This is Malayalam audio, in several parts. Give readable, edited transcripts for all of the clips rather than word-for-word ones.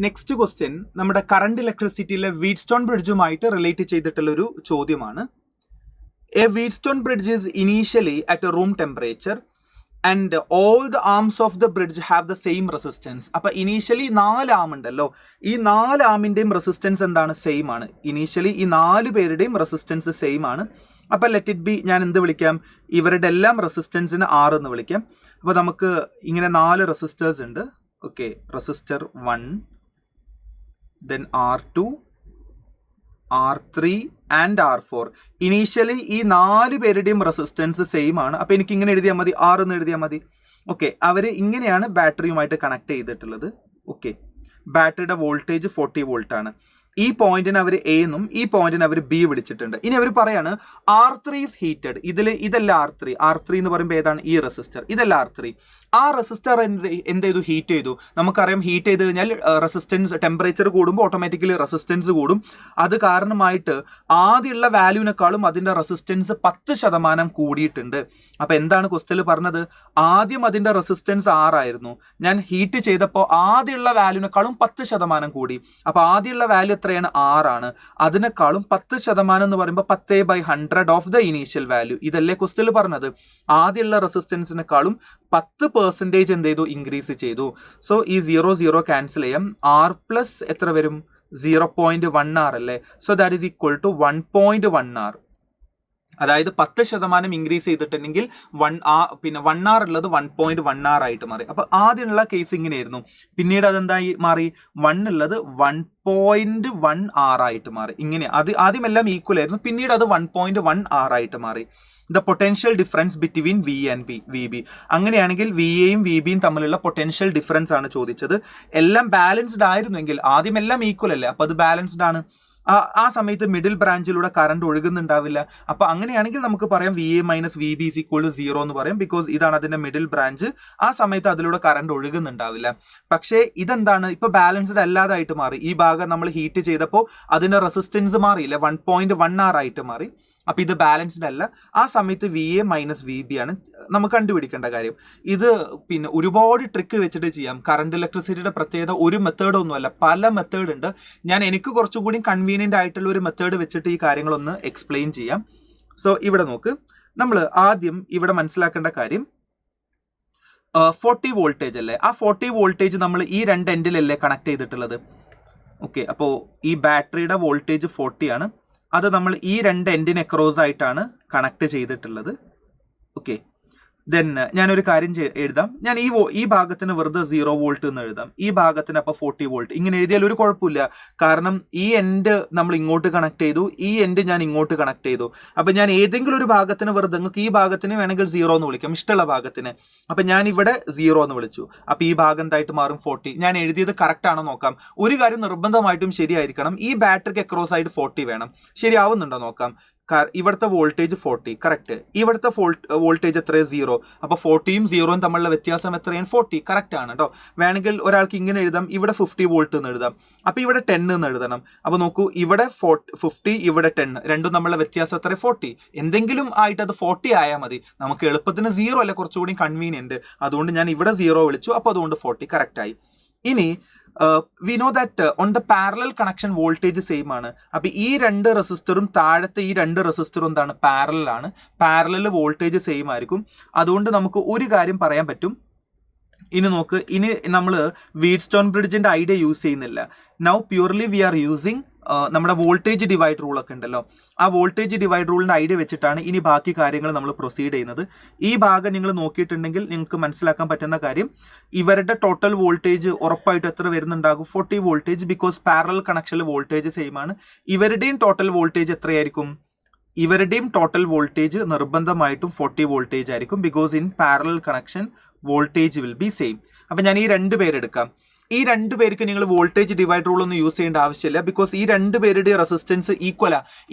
നെക്സ്റ്റ് ക്വസ്റ്റ്യൻ നമ്മുടെ കറണ്ട് ഇലക്ട്രിസിറ്റിയിലെ വീറ്റ്സ്റ്റോൺ ബ്രിഡ്ജുമായിട്ട് റിലേറ്റ് ചെയ്തിട്ടുള്ളൊരു ചോദ്യമാണ്. A whetstone bridge is initially at A room temperature and all the arms of the bridge have the same resistance. അപ്പൊ ഇനീഷ്യലി 4 ആം ഉണ്ടല്ലോ, ഈ 4 ആമിന്റെയും റെസിസ്റ്റൻസ് എന്താണ്? സെയിം ആണ്. ഇനീഷ്യലി ഈ 4 പേരുടെയും റെസിസ്റ്റൻസ് സെയിം ആണ്. അപ്പൊ ലെറ്റ് ഇറ്റ് ബി, ഞാൻ എന്ത് വിളിക്കാം? ഇവരുടെ എല്ലാം റെസിസ്റ്റൻസിന് R എന്ന് വിളിക്കാം. അപ്പൊ നമുക്ക് ഇങ്ങനെ 4 റെസിസ്റ്റേഴ്സ് ഉണ്ട്. Okay, resistor 1, then R2, R3 and R4. Initially ഈ 4 പേരുടെയും റെസിസ്റ്റൻസ് സെയിം ആണ്. അപ്പൊ എനിക്ക് ഇങ്ങനെ എഴുതിയാൽ മതി, R എന്ന് എഴുതിയാൽ മതി. ഓക്കെ, അവര് ഇങ്ങനെയാണ് ബാറ്ററിയുമായിട്ട് കണക്ട് ചെയ്തിട്ടുള്ളത്. ഓക്കെ, ബാറ്ററിയുടെ വോൾട്ടേജ് 40 വോൾട്ട് ആണ്. ഈ പോയിന്റിന് അവർ എ എന്നും ഈ പോയിന്റിന് അവർ ബി വിളിച്ചിട്ടുണ്ട്. ഇനി അവർ പറയാണ് R3 ഈസ് ഹീറ്റഡ്. ഇതല്ല R3 എന്ന് പറയുമ്പോൾ ഏതാണ്? ഈ റെസിസ്റ്റർ. ഇതല്ല R3. ആ റെസിസ്റ്റർ എന്ത് ചെയ്തു? ഹീറ്റ് ചെയ്തു. നമുക്കറിയാം, ഹീറ്റ് ചെയ്ത് കഴിഞ്ഞാൽ റെസിസ്റ്റൻസ്, ടെമ്പറേച്ചർ കൂടുമ്പോൾ ഓട്ടോമാറ്റിക്കലി റെസിസ്റ്റൻസ് കൂടും. അത് കാരണമായിട്ട് ആദ്യമുള്ള വാല്യൂവിനേക്കാളും അതിന്റെ റെസിസ്റ്റൻസ് 10% കൂടിയിട്ടുണ്ട്. അപ്പൊ എന്താണ് ക്വസ്റ്റ്യനിൽ പറഞ്ഞത്? ആദ്യം അതിന്റെ റെസിസ്റ്റൻസ് 6 ആയിരുന്നു. ഞാൻ ഹീറ്റ് ചെയ്തപ്പോൾ ആദ്യമുള്ള വാല്യൂവിനേക്കാളും 10% കൂടി. അപ്പൊ ആദ്യമുള്ള വാല്യൂ എത്രയാണ്? 6 ആണ്. അതിനേക്കാളും 10% എന്ന് പറയുമ്പോൾ 10/100 ഓഫ് ദ ഇനീഷ്യൽ വാല്യൂ. ഇതല്ലേ ക്വസ്റ്റ്യനിൽ പറഞ്ഞത്? ആദ്യമുള്ള റെസിസ്റ്റൻസിനേക്കാളും 10% എന്ത് ചെയ്തു? ഇൻക്രീസ് ചെയ്തു. സോ ഈ 0 ക്യാൻസൽ ചെയ്യാം. R പ്ലസ് എത്ര വരും? 0.1 R അല്ലേ? So that is equal to 1.1 R. അതായത് 10% ഇൻക്രീസ് ചെയ്തിട്ടുണ്ടെങ്കിൽ 1 R ഉള്ളത് 1.1 R ആയിട്ട് മാറി. അപ്പൊ ആദ്യമുള്ള കേസ് ഇങ്ങനെയായിരുന്നു. പിന്നീട് അതെന്തായി മാറി? 1 ഉള്ളത് 1.1 R ആയിട്ട് മാറി. ഇങ്ങനെ ആദ്യമെല്ലാം ഈക്വൽ ആയിരുന്നു, പിന്നീട് അത് 1.1 R ആയിട്ട് മാറി. The potential difference between V and V B. അങ്ങനെയാണെങ്കിൽ വി എയും വി ബിയും തമ്മിലുള്ള പൊട്ടൻഷ്യൽ ഡിഫറൻസ് ആണ് ചോദിച്ചത്. എല്ലാം ബാലൻസ്ഡ് ആയിരുന്നെങ്കിൽ, ആദ്യം എല്ലാം ഈക്വൽ അല്ലേ, അപ്പൊ അത് ബാലൻസ്ഡ് ആണ്. ആ സമയത്ത് മിഡിൽ ബ്രാഞ്ചിലൂടെ കറണ്ട് ഒഴുകുന്നുണ്ടാവില്ല. അപ്പൊ അങ്ങനെയാണെങ്കിൽ നമുക്ക് പറയാം V A minus V B is equal to 0 എന്ന് പറയാം. ബിക്കോസ് ഇതാണ് അതിന്റെ മിഡിൽ ബ്രാഞ്ച്. ആ സമയത്ത് അതിലൂടെ കറണ്ട് ഒഴുകുന്നുണ്ടാവില്ല. പക്ഷേ ഇതെന്താണ്? ഇപ്പൊ ബാലൻസ്ഡ് അല്ലാതായിട്ട് മാറി. ഈ ഭാഗം നമ്മൾ ഹീറ്റ് ചെയ്തപ്പോൾ അതിന്റെ റെസിസ്റ്റൻസ് മാറിയില്ല, 1.1 R ആയിട്ട് മാറി. അപ്പൊ ഇത് ബാലൻസ്ഡ് അല്ല. ആ സമയത്ത് V A minus V B ആണ് നമുക്ക് കണ്ടുപിടിക്കേണ്ട കാര്യം. ഇത് പിന്നെ ഒരുപാട് ട്രിക്ക് വെച്ചിട്ട് ചെയ്യാം. കറണ്ട് ഇലക്ട്രിസിറ്റിയുടെ പ്രത്യേകത ഒരു മെത്തേഡ് ഒന്നുമല്ല, പല മെത്തേഡ് ഉണ്ട്. എനിക്ക് കുറച്ചും കൂടി കൺവീനിയന്റ് ആയിട്ടുള്ള ഒരു മെത്തേഡ് വെച്ചിട്ട് ഈ കാര്യങ്ങളൊന്ന് എക്സ്പ്ലെയിൻ ചെയ്യാം. സോ ഇവിടെ നോക്ക്, നമ്മൾ ആദ്യം ഇവിടെ മനസ്സിലാക്കേണ്ട കാര്യം 40 വോൾട്ടേജ് അല്ലേ? ആ 40 വോൾട്ടേജ് നമ്മൾ ഈ 2 എൻഡിലല്ലേ കണക്ട് ചെയ്തിട്ടുള്ളത്. ഓക്കെ, അപ്പോൾ ഈ ബാറ്ററിയുടെ വോൾട്ടേജ് 40 ആണ്. അത് നമ്മൾ ഈ 2 എൻഡിന് അക്രോസ് ആയിട്ടാണ് കണക്ട് ചെയ്തിട്ടുള്ളത്. ഓക്കെ, ദെൻ ഞാനൊരു കാര്യം എഴുതാം. ഞാൻ ഈ ഭാഗത്തിന് വെറുതെ 0 വോൾട്ട് എന്ന് എഴുതാം. ഈ ഭാഗത്തിന് അപ്പോൾ 40 വോൾട്ട്. ഇങ്ങനെ എഴുതിയാൽ ഒരു കുഴപ്പമില്ല. കാരണം ഈ എൻഡ് നമ്മൾ ഇങ്ങോട്ട് കണക്ട് ചെയ്തു, ഈ എൻഡ് ഞാൻ ഇങ്ങോട്ട് കണക്ട് ചെയ്തു. അപ്പൊ ഞാൻ ഏതെങ്കിലും ഒരു ഭാഗത്തിന് വെറുതെ, നിങ്ങൾക്ക് ഈ ഭാഗത്തിന് വേണമെങ്കിൽ 0 എന്ന് വിളിക്കാം, ഇഷ്ടമുള്ള ഭാഗത്തിന്. അപ്പൊ ഞാൻ ഇവിടെ 0 എന്ന് വിളിച്ചു. അപ്പൊ ഈ ഭാഗം എന്തായിട്ട് മാറും? 40. ഞാൻ എഴുതിയത് കറക്റ്റ് ആണോ നോക്കാം. ഒരു കാര്യം നിർബന്ധമായിട്ടും ശരിയായിരിക്കണം, ഈ ബാറ്ററിക്ക് അക്രോസ് ആയിട്ട് 40 വേണം. ശരിയാവുന്നുണ്ടോ നോക്കാം. ഇവിടുത്തെ വോൾട്ടേജ് 40 കറക്റ്റ്. ഇവിടുത്തെ വോൾട്ടേജ് എത്രയാണ്? 0. അപ്പൊ 40യും 0യും തമ്മിലുള്ള വ്യത്യാസം എത്രയാണ്? 40. കറക്റ്റ് ആണ് കേട്ടോ. വേണമെങ്കിൽ ഒരാൾക്ക് ഇങ്ങനെ എഴുതാം, ഇവിടെ 50 വോൾട്ട് എന്ന് എഴുതാം. അപ്പൊ ഇവിടെ 10 എന്ന് എഴുതണം. അപ്പൊ നോക്കൂ, ഇവിടെ 50, ഇവിടെ 10, രണ്ടും തമ്മിലുള്ള വ്യത്യാസം എത്ര? 40. എന്തെങ്കിലും ആയിട്ട് അത് 40 ആയാൽ മതി. നമുക്ക് എളുപ്പത്തിന് 0 അല്ല കുറച്ചുകൂടി കൺവീനിയന്റ്. അതുകൊണ്ട് ഞാൻ ഇവിടെ 0 വിളിച്ചു. അപ്പൊ അതുകൊണ്ട് 40 കറക്റ്റ് ആയി. ഇനി we know that on the parallel connection voltage same ആണ്. അപ്പൊ ഈ 2 റെസിസ്റ്ററും താഴത്തെ ഈ 2 റെസിസ്റ്ററും എന്താണ്? പാരലൽ ആണ്. പാരലൽ വോൾട്ടേജ് സെയിം ആയിരിക്കും. അതുകൊണ്ട് നമുക്ക് ഒരു കാര്യം പറയാൻ പറ്റും. ഇനി നോക്ക്, ഇനി നമ്മൾ വീറ്റ്സ്റ്റോൺ ബ്രിഡ്ജിന്റെ ഐഡിയ യൂസ് ചെയ്യുന്നില്ല. Now purely we are using നമ്മുടെ വോൾട്ടേജ് ഡിവൈഡ് റൂൾ ഒക്കെ ഉണ്ടല്ലോ. ആ വോൾട്ടേജ് ഡിവൈഡ് റൂളിന്റെ ഐഡിയ വെച്ചിട്ടാണ് ഇനി ബാക്കി കാര്യങ്ങൾ നമ്മൾ പ്രൊസീഡ് ചെയ്യുന്നത്. ഈ ഭാഗം നിങ്ങൾ നോക്കിയിട്ടുണ്ടെങ്കിൽ നിങ്ങൾക്ക് മനസ്സിലാക്കാൻ പറ്റുന്ന കാര്യം, ഇവരുടെ ടോട്ടൽ വോൾട്ടേജ് ഉറപ്പായിട്ട് എത്ര വരുന്നുണ്ടാകും? 40 വോൾട്ടേജ്. ബിക്കോസ് പാരലൽ കണക്ഷനിൽ വോൾട്ടേജ് സെയിം ആണ്. ഇവരുടെയും ടോട്ടൽ വോൾട്ടേജ് എത്രയായിരിക്കും? ഇവരുടെയും ടോട്ടൽ വോൾട്ടേജ് നിർബന്ധമായിട്ടും 40 വോൾട്ടേജ് ആയിരിക്കും. Because in parallel connection voltage will be same. അപ്പൊ ഞാൻ ഈ 2 പേരെടുക്കാം. ഈ 2 പേർക്ക് നിങ്ങൾ വോൾട്ടേജ് ഡിവൈഡ് റൂൾ ഒന്നും യൂസ് ചെയ്യേണ്ട ആവശ്യമില്ല. ബിക്കോസ് ഈ 2 പേരുടെ റെസിസ്റ്റൻസ് ഈക്വൽ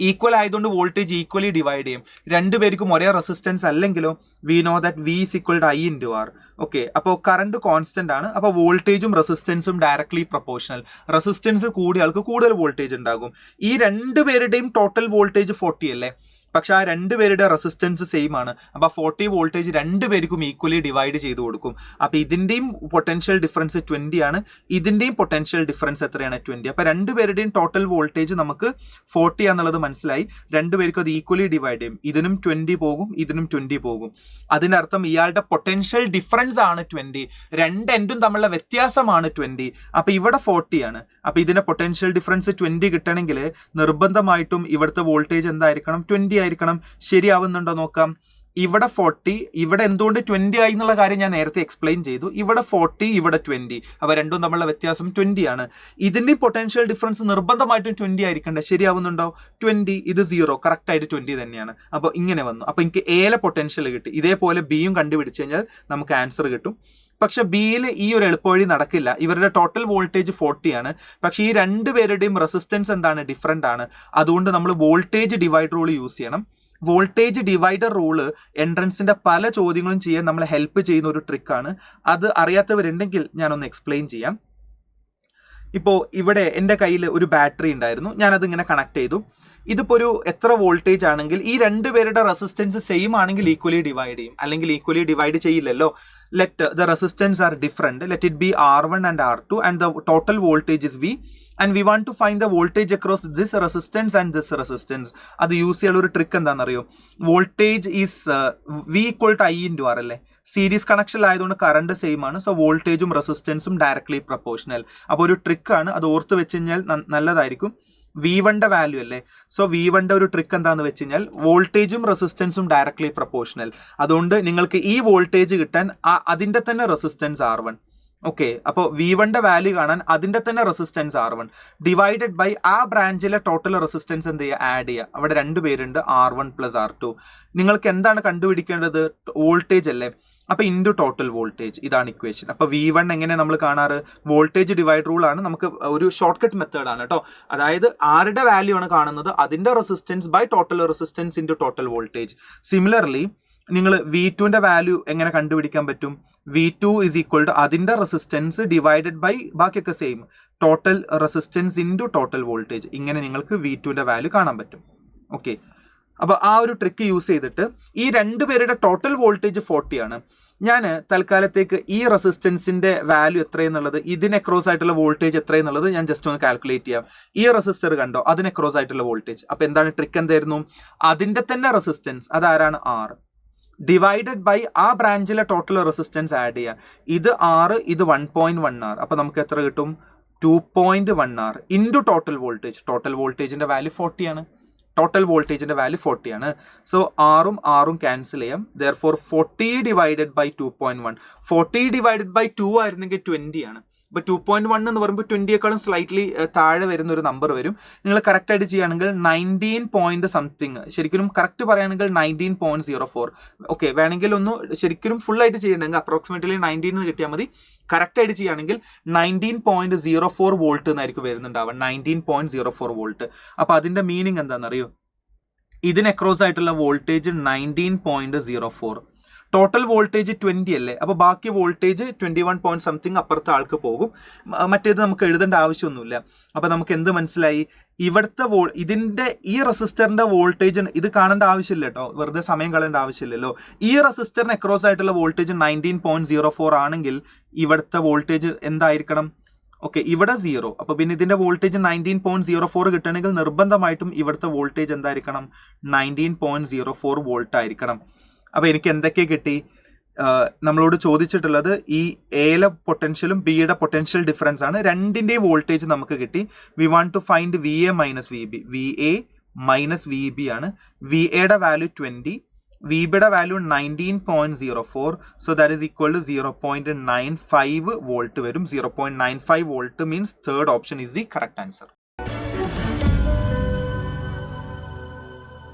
ആയതുകൊണ്ട് വോൾട്ടേജ് ഈക്വലി ഡിവൈഡ് ചെയ്യും. 2 പേർക്കും ഒരേ റെസിസ്റ്റൻസ് അല്ലെങ്കിലോ we know that V is equal to I into R. Okay, അപ്പോൾ കറണ്ട് കോൺസ്റ്റന്റ് ആണ്. അപ്പോൾ വോൾട്ടേജും റെസിസ്റ്റൻസും ഡയറക്ട്ലി പ്രൊപ്പോർഷണൽ. റെസിസ്റ്റൻസ് കൂടിയ ആൾക്ക് കൂടുതൽ വോൾട്ടേജ് ഉണ്ടാകും. ഈ 2 പേരുടെയും ടോട്ടൽ വോൾട്ടേജ് 40 അല്ലേ? പക്ഷെ ആ രണ്ടുപേരുടെ റെസിസ്റ്റൻസ് സെയിം ആണ്. അപ്പോൾ 40 വോൾട്ടേജ് രണ്ടുപേർക്കും ഈക്വലി ഡിവൈഡ് ചെയ്ത് കൊടുക്കും. അപ്പോൾ ഇതിന്റെയും പൊട്ടൻഷ്യൽ ഡിഫറൻസ് 20 ആണ്, ഇതിന്റെയും പൊട്ടൻഷ്യൽ ഡിഫറൻസ് എത്രയാണ്? 20. അപ്പോൾ രണ്ടുപേരുടെയും ടോട്ടൽ വോൾട്ടേജ് നമുക്ക് 40 ആണെന്നുള്ളത് മനസ്സിലായി. രണ്ടുപേർക്കും അത് ഈക്വലി ഡിവൈഡ് ചെയ്യും. ഇതിനും 20 പോകും, ഇതിനും 20 പോകും. അതിനർത്ഥം ഇയാളുടെ പൊട്ടൻഷ്യൽ ഡിഫറൻസ് ആണ് 20, രണ്ട് എൻഡും തമ്മിലുള്ള വ്യത്യാസമാണ് 20. അപ്പോൾ ഇവിടെ 40 ആണ്. അപ്പോൾ ഇതിന്റെ പൊട്ടൻഷ്യൽ ഡിഫറൻസ് 20 കിട്ടണമെങ്കിൽ നിർബന്ധമായിട്ടും ഇവിടുത്തെ വോൾട്ടേജ് എന്തായിരിക്കണം? 20 ആയിരിക്കണം. ശരിയാവുന്നുണ്ടോ നോക്കാം. ഇവിടെ 40, ഇവിടെ എന്തുകൊണ്ട് 20 ആയി എന്നുള്ള കാര്യം ഞാൻ നേരത്തെ എക്സ്പ്ലെയിൻ ചെയ്തു. ഇവിടെ 40, ഇവിടെ 20. അപ്പോൾ രണ്ടും തമ്മിലുള്ള വ്യത്യാസം 20 ആണ്. ഇതിന്റെ പൊട്ടൻഷ്യൽ ഡിഫറൻസ് നിർബന്ധമായിട്ടും 20 ആയിരിക്കണ്ടേ? ശരിയാവുന്നുണ്ടോ? 20, ഇത് 0, കറക്റ്റ് ആയിട്ട് 20 തന്നെയാണ്. അപ്പോൾ ഇങ്ങനെ വന്നു. അപ്പോൾ എനിക്ക് എയിലെ പൊട്ടൻഷ്യൽ കിട്ടി. ഇതേപോലെ ബിയും കണ്ടുപിടിച്ച് കഴിഞ്ഞാൽ നമുക്ക് ആൻസർ കിട്ടും. പക്ഷെ ബിയിൽ ഈ ഒരു എളുപ്പവഴി നടക്കില്ല. ഇവരുടെ ടോട്ടൽ വോൾട്ടേജ് 40 ആണ്. പക്ഷെ ഈ രണ്ടുപേരുടെയും റെസിസ്റ്റൻസ് എന്താണ്? ഡിഫറെന്റ് ആണ്. അതുകൊണ്ട് നമ്മൾ വോൾട്ടേജ് ഡിവൈഡർ റൂൾ യൂസ് ചെയ്യണം. വോൾട്ടേജ് ഡിവൈഡർ റൂള് എൻട്രൻസിന്റെ പല ചോദ്യങ്ങളും ചെയ്യാൻ നമ്മളെ ഹെൽപ്പ് ചെയ്യുന്ന ഒരു ട്രിക്കാണ്. അത് അറിയാത്തവരുണ്ടെങ്കിൽ ഞാനൊന്ന് എക്സ്പ്ലെയിൻ ചെയ്യാം. ഇപ്പോൾ ഇവിടെ എൻ്റെ കയ്യിൽ ഒരു ബാറ്ററി ഉണ്ടായിരുന്നു, ഞാനത് ഇങ്ങനെ കണക്ട് ചെയ്തു. ഇതിപ്പോൾ ഒരു എത്ര വോൾട്ടേജ് ആണെങ്കിൽ ഈ രണ്ടുപേരുടെ റെസിസ്റ്റൻസ് സെയിം ആണെങ്കിൽ ഈക്വലി ഡിവൈഡ് ചെയ്യും, അല്ലെങ്കിൽ ഈക്വലി ഡിവൈഡ് ചെയ്യില്ലല്ലോ. Let the resistance are different, let it be R1 and R2 and the total voltage is V and we want to find the voltage across this resistance and this resistance. അത് യൂസ് ചെയ്യാനുള്ള ഒരു ട്രിക്ക് എന്താണെന്നറിയോ? Voltage is V = I × R അല്ലേ? സീരീസ് കണക്ഷൻ ആയതുകൊണ്ട് കറണ്ട് സെയിം ആണ്. സോ വോൾട്ടേജും റെസിസ്റ്റൻസും ഡയറക്ട്ലി പ്രൊപ്പോർഷണൽ. അപ്പോൾ ഒരു ട്രിക്കാണ്, അത് ഓർത്ത് വെച്ച് കഴിഞ്ഞാൽ നല്ലതായിരിക്കും. V1ന്റെ വാല്യൂ അല്ലേ? സോ V1ന്റെ ഒരു ട്രിക്ക് എന്താണെന്ന് വെച്ച് കഴിഞ്ഞാൽ വോൾട്ടേജും റെസിസ്റ്റൻസും ഡയറക്ട്ലി പ്രൊപ്പോർഷണൽ. അതുകൊണ്ട് നിങ്ങൾക്ക് ഈ വോൾട്ടേജ് കിട്ടാൻ അതിന്റെ തന്നെ റെസിസ്റ്റൻസ് R1. ഓക്കെ, അപ്പോൾ V1ന്റെ വാല്യൂ കാണാൻ അതിന്റെ തന്നെ റെസിസ്റ്റൻസ് R1 ഡിവൈഡഡ് ബൈ ആ ബ്രാഞ്ചിലെ ടോട്ടൽ റെസിസ്റ്റൻസ് എന്ത് ചെയ്യുക? ആഡ് ചെയ്യുക. അവിടെ രണ്ടുപേരുണ്ട്, R1 + R2. നിങ്ങൾക്ക് എന്താണ് കണ്ടുപിടിക്കേണ്ടത്? വോൾട്ടേജ് അല്ലേ? അപ്പോൾ ഇൻറ്റു ടോട്ടൽ വോൾട്ടേജ്, ഇതാണ് ഇക്വേഷൻ. അപ്പോൾ V1 എങ്ങനെ നമ്മൾ കാണാറ്? വോൾട്ടേജ് ഡിവൈഡ് റൂൾ ആണ്. നമുക്ക് ഒരു ഷോർട്ട് കട്ട് മെത്തേഡ് ആണ് കേട്ടോ. അതായത് ആരുടെ വാല്യൂ ആണ് കാണുന്നത്? അതിന്റെ resistance by total resistance into total voltage. Similarly നിങ്ങൾ V2ന്റെ വാല്യൂ എങ്ങനെ കണ്ടുപിടിക്കാൻ പറ്റും? V2 = അതിന്റെ റെസിസ്റ്റൻസ് ഡിവൈഡഡ് ബൈ ബാക്കിയൊക്കെ same, total resistance into total voltage. ഇങ്ങനെ നിങ്ങൾക്ക് V2ന്റെ വാല്യൂ കാണാൻ പറ്റും. ഓക്കെ, അപ്പോൾ ആ ഒരു ട്രിക്ക് യൂസ് ചെയ്തിട്ട് ഈ രണ്ടുപേരുടെ ടോട്ടൽ വോൾട്ടേജ് 40 ആണ്. ഞാൻ തൽക്കാലത്തേക്ക് ഈ റെസിസ്റ്റൻസിന്റെ വാല്യൂ എത്രയെന്നുള്ളത്, ഇതിന് അക്രോസ് ആയിട്ടുള്ള വോൾട്ടേജ് എത്രയെന്നുള്ളത് ഞാൻ ജസ്റ്റ് ഒന്ന് കാൽക്കുലേറ്റ് ചെയ്യാം. ഈ റെസിസ്റ്റർ കണ്ടോ, അതിന് അക്രോസ് ആയിട്ടുള്ള വോൾട്ടേജ്. അപ്പോൾ എന്താണ് ട്രിക്ക്? എന്തായിരുന്നു? അതിന്റെ തന്നെ റെസിസ്റ്റൻസ്, അതാരാണ്? R ഡിവൈഡഡ് ബൈ ആ ബ്രാഞ്ചിലെ ടോട്ടൽ റെസിസ്റ്റൻസ് ആഡ് ചെയ്യുക. ഇത് R, ഇത് 1.1 R. അപ്പോൾ നമുക്ക് എത്ര കിട്ടും? 2.1 R into total voltage. Total വോൾട്ടേജിന്റെ വാല്യൂ 40 ആണ്. ടോട്ടൽ വോൾട്ടേജിന്റെ വാല്യൂ 40 ആണ്. സോ ആറും ക്യാൻസൽ ചെയ്യാം. Therefore 40 divided by 2.1. 40 divided by 2 ആയിരുന്നെങ്കിൽ 20 ആണ്. ഇപ്പോൾ 2.1 എന്ന് പറയുമ്പോൾ 20യേക്കാളും സ്ലൈറ്റ്ലി താഴെ വരുന്ന ഒരു നമ്പർ വരും. നിങ്ങൾ കറക്റ്റ് ആയിട്ട് ചെയ്യുകയാണെങ്കിൽ 19 പോയിന്റ് സംതിങ്, ശരിക്കും കറക്റ്റ് പറയുകയാണെങ്കിൽ 19.04. ഓക്കെ, വേണമെങ്കിൽ ഒന്ന് ശരിക്കും ഫുൾ ആയിട്ട് ചെയ്യണമെങ്കിൽ അപ്രോക്സിമേറ്റ്ലി 19 കിട്ടിയാൽ മതി. കറക്റ്റ് ആയിട്ട് ചെയ്യുകയാണെങ്കിൽ 19.04 വോൾട്ട് എന്നായിരിക്കും വരുന്നുണ്ടാവുക. 19.04 വോൾട്ട്. അപ്പോൾ അതിന്റെ മീനിങ് എന്താണെന്നറിയോ? ഇതിന് അക്രോസ് ആയിട്ടുള്ള വോൾട്ടേജ് 19.04. ടോട്ടൽ വോൾട്ടേജ് 20 അല്ലേ? അപ്പോൾ ബാക്കി വോൾട്ടേജ് 21 പോയിന്റ് സംതിങ് അപ്പുറത്തെ ആൾക്ക് പോകും. മറ്റേത് നമുക്ക് എഴുതേണ്ട ആവശ്യമൊന്നുമില്ല. അപ്പോൾ നമുക്ക് എന്ത് മനസ്സിലായി? ഇവിടുത്തെ ഇതിന്റെ ഈ റെസിസ്റ്ററിന്റെ വോൾട്ടേജ് ഇത് കാണേണ്ട ആവശ്യമില്ല കേട്ടോ, വെറുതെ സമയം കളയേണ്ട ആവശ്യമില്ലല്ലോ. ഈ റെസിസ്റ്ററിന് അക്രോസ് ആയിട്ടുള്ള വോൾട്ടേജ് 19.04 ആണെങ്കിൽ ഇവിടുത്തെ വോൾട്ടേജ് എന്തായിരിക്കണം? ഓക്കെ, ഇവിടെ 0. അപ്പോൾ പിന്നെ ഇതിന്റെ വോൾട്ടേജ് 19.04 കിട്ടണമെങ്കിൽ നിർബന്ധമായിട്ടും ഇവിടുത്തെ വോൾട്ടേജ് എന്തായിരിക്കണം? 19.04 വോൾട്ട് ആയിരിക്കണം. അപ്പോൾ എനിക്ക് എന്തൊക്കെ കിട്ടി? നമ്മളോട് ചോദിച്ചിട്ടുള്ളത് ഈ എയിലെ പൊട്ടൻഷ്യലും ബിയുടെ പൊട്ടൻഷ്യൽ ഡിഫറൻസ് ആണ്. രണ്ടിൻ്റെയും വോൾട്ടേജ് നമുക്ക് കിട്ടി. We want to find VA - VB. VA - VB ആണ്. VAയുടെ വാല്യൂ 20, VBയുടെ value 19.04. So that is equal to 0.95 volt വരും. 0.95 volt means third option is the correct answer.